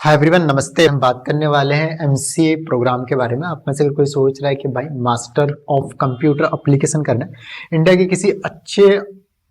Hi everyone, नमस्ते। हम बात करने वाले हैं एमसीए प्रोग्राम के बारे में। आप में से अगर कोई सोच रहा है कि भाई मास्टर ऑफ कंप्यूटर एप्लीकेशन करना है इंडिया के किसी अच्छे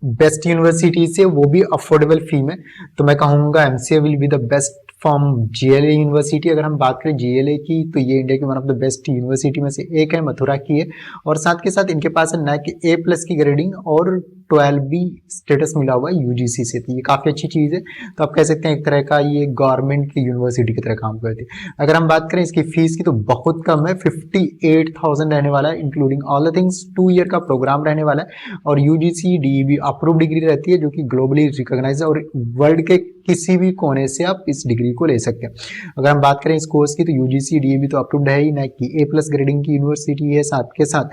बेस्ट यूनिवर्सिटी से, वो भी अफोर्डेबल फी में, तो मैं कहूँगा MCA will be the best from GLA university. अगर हम बात करें जीएलए की, तो ये इंडिया की one of the best university में से एक है, मथुरा की है। और साथ के साथ इनके पास है NAC A+ की ग्रेडिंग और 12B स्टेटस मिला हुआ है यूजीसी से, तो ये काफ़ी अच्छी चीज़ है। तो आप कह सकते हैं एक तरह का ये गवर्नमेंट की यूनिवर्सिटी की तरह काम करती है। अगर हम बात करें इसकी फीस की, तो बहुत कम है, 58,000 रहने वाला है, including all the things. 2 year का प्रोग्राम रहने वाला है और यूजीसी डीईबी अप्रूव डिग्री रहती है, जो कि ग्लोबली रिकॉग्नाइज है और वर्ल्ड के किसी भी कोने से आप इस डिग्री को ले सकते हैं। अगर हम बात करें इस कोर्स की, तो यूजीसी डीईबी तो अप्रूव्ड है ही, NAC A+ ग्रेडिंग की यूनिवर्सिटी है। साथ के साथ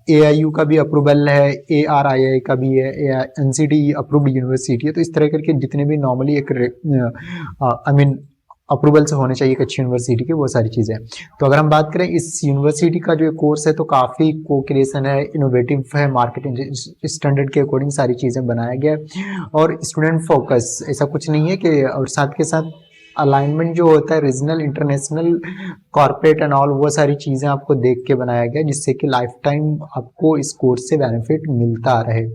AIU का भी अप्रूवल है, ARII का भी है, NCTE अप्रूव्ड यूनिवर्सिटी है। तो इस तरह करके जितने भी नॉर्मली एक अप्रूवल से होने चाहिए एक अच्छी यूनिवर्सिटी के, वो सारी चीज़ें। तो अगर हम बात करें इस यूनिवर्सिटी का जो कोर्स है, तो काफ़ी को क्रिएशन है, इनोवेटिव है, मार्केट स्टैंडर्ड के अकॉर्डिंग सारी चीज़ें बनाया गया है और स्टूडेंट फोकस, ऐसा कुछ नहीं है कि। और साथ के साथ अलाइनमेंट जो होता है regional, international, corporate and all, वो सारी चीज़ें आपको देख के बनाया गया, जिससे कि लाइफ टाइम आपको इस कोर्स से बेनिफिट मिलता रहे।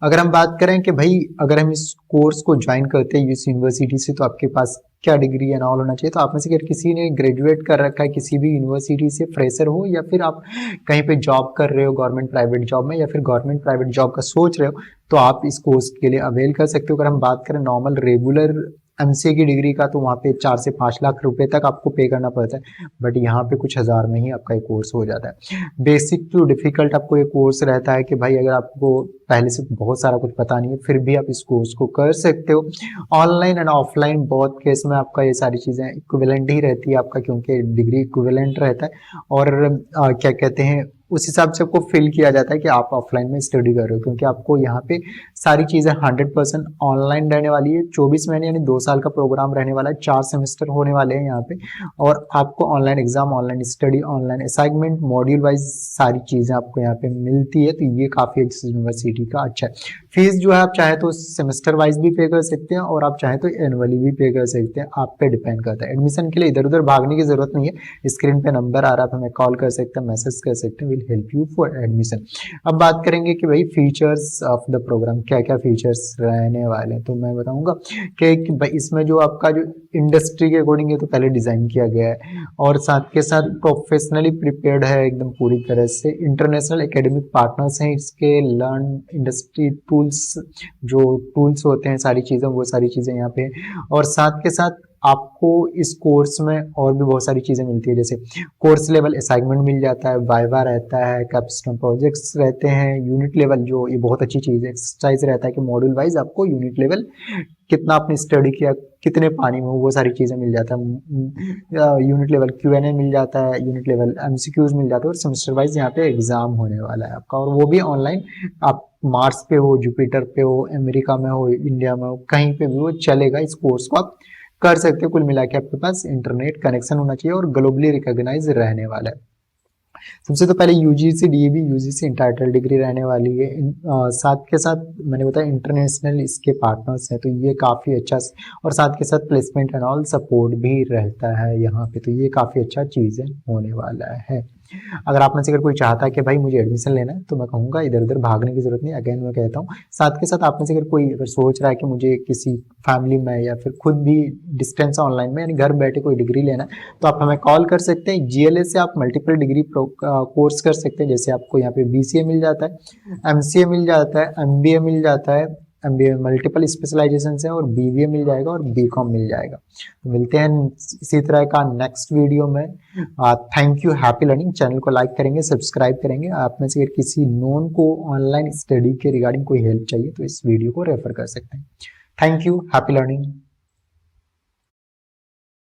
अगर हम बात करें कि भाई अगर हम इस कोर्स को ज्वाइन करते हैं इस यूनिवर्सिटी से, तो आपके पास क्या डिग्री एंड ऑल होना चाहिए। तो आप में से अगर किसी ने ग्रेजुएट कर रखा है किसी भी यूनिवर्सिटी से, फ्रेशर हो या फिर आप कहीं पे जॉब कर रहे हो गवर्नमेंट प्राइवेट जॉब में, या फिर गवर्नमेंट प्राइवेट जॉब का सोच रहे हो, तो आप इस कोर्स के लिए अवेल कर सकते हो। अगर हम बात करें नॉर्मल रेगुलर एमसीए की डिग्री का, तो वहाँ पे 4 से 5 लाख रुपए तक आपको पे करना पड़ता है, बट यहाँ पे कुछ हज़ार में ही आपका ये कोर्स हो जाता है। बेसिक टू डिफिकल्ट आपको ये कोर्स रहता है कि भाई अगर आपको पहले से बहुत सारा कुछ पता नहीं है, फिर भी आप इस कोर्स को कर सकते हो। ऑनलाइन एंड ऑफलाइन बहुत केस में आपका ये सारी चीज़ें इक्विवेलेंट ही रहती है आपका, क्योंकि डिग्री इक्विवेलेंट रहता है। और क्या कहते हैं, उस हिसाब से आपको फिल किया जाता है कि आप ऑफलाइन में स्टडी कर रहे हो, क्योंकि आपको यहाँ पे सारी चीज़ें 100% ऑनलाइन रहने वाली है। 24 महीने यानी 2 साल का प्रोग्राम रहने वाला है, 4 सेमेस्टर होने वाले हैं यहाँ पे। और आपको online exam, online study, online assignment, module wise सारी चीज़ें आपको यहाँ पे मिलती है। तो ये काफ़ी अच्छी यूनिवर्सिटी का अच्छा है। फीस जो है आप चाहे तो सेमेस्टर वाइज भी पे कर सकते हैं और आप चाहे तो एनुअली भी पे कर सकते हैं, आप पे डिपेंड करता है। एडमिशन के लिए इधर उधर भागने की जरूरत नहीं है, स्क्रीन पे नंबर आ रहा है, आप हमें कॉल कर सकते हैं, मैसेज कर सकते हैं, will help you for admission. अब बात करेंगे कि भाई फीचर्स ऑफ द प्रोग्राम, क्या क्या फीचर्स रहने वाले हैं। तो मैं बताऊंगा कि भाई इसमें जो आपका जो इंडस्ट्री के अकॉर्डिंग है, तो पहले डिजाइन किया गया है और साथ के साथ प्रोफेशनली प्रिपेयर्ड है एकदम पूरी तरह से। इंटरनेशनल एकेडमिक पार्टनर्स हैं इसके, लर्न इंडस्ट्री टूल्स, जो टूल्स होते हैं सारी चीज़ें, वो सारी चीज़ें यहाँ पे। और साथ के साथ आपको इस कोर्स में और भी बहुत सारी चीज़ें मिलती है, जैसे कोर्स लेवल असाइनमेंट मिल जाता है, वाइवा रहता है, कैप्स्टोन प्रोजेक्ट्स रहते हैं, यूनिट लेवल, जो ये बहुत अच्छी चीज़ है, एक्सरसाइज रहता है कि मॉड्यूल वाइज आपको यूनिट लेवल कितना आपने स्टडी किया, कितने पानी में हो, वो सारी चीज़ें मिल जाता है। यूनिट लेवल Q&A मिल जाता है, यूनिट लेवल MCQs मिल जाता है और सेमेस्टर वाइज यहाँ पे एग्जाम होने वाला है आपका, और वो भी ऑनलाइन। आप मार्स पे हो, जुपिटर पे हो, अमेरिका में हो, इंडिया में हो, कहीं पे भी वो चलेगा, इस कोर्स को आप कर सकते हो। कुल मिला के आपके पास इंटरनेट कनेक्शन होना चाहिए और ग्लोबली रिकॉग्नाइज रहने वाला है। सबसे तो पहले UGC DEB UGC entitled degree रहने वाली है। साथ के साथ मैंने बताया इंटरनेशनल इसके पार्टनर्स हैं, तो ये काफ़ी अच्छा, और साथ के साथ प्लेसमेंट एंड ऑल सपोर्ट भी रहता है यहाँ पे, तो ये काफ़ी अच्छा चीज़ें होने वाला है। अगर आप में से अगर कोई चाहता है कि भाई मुझे एडमिशन लेना है, तो मैं कहूँगा इधर उधर भागने की जरूरत नहीं। अगेन मैं कहता हूँ, साथ के साथ आप में से अगर कोई अगर सोच रहा है कि मुझे किसी फैमिली में या फिर खुद भी डिस्टेंस ऑनलाइन में यानी घर बैठे कोई डिग्री लेना है, तो आप हमें कॉल कर सकते हैं। जीएलए से आप मल्टीपल डिग्री कोर्स कर सकते हैं, जैसे आपको यहाँ पे BCA मिल जाता है, MCA मिल जाता है, MBA मिल जाता है, MBA में मल्टीपल स्पेशलाइजेशन है, और BBA मिल जाएगा और BCom मिल जाएगा। तो मिलते हैं इसी तरह का नेक्स्ट वीडियो में। Thank you, happy learning. Channel को लाइक करेंगे, सब्सक्राइब करेंगे। आप में से अगर किसी नोन को ऑनलाइन स्टडी के रिगार्डिंग कोई हेल्प चाहिए, तो इस वीडियो को रेफर कर सकते हैं। Thank you, happy learning.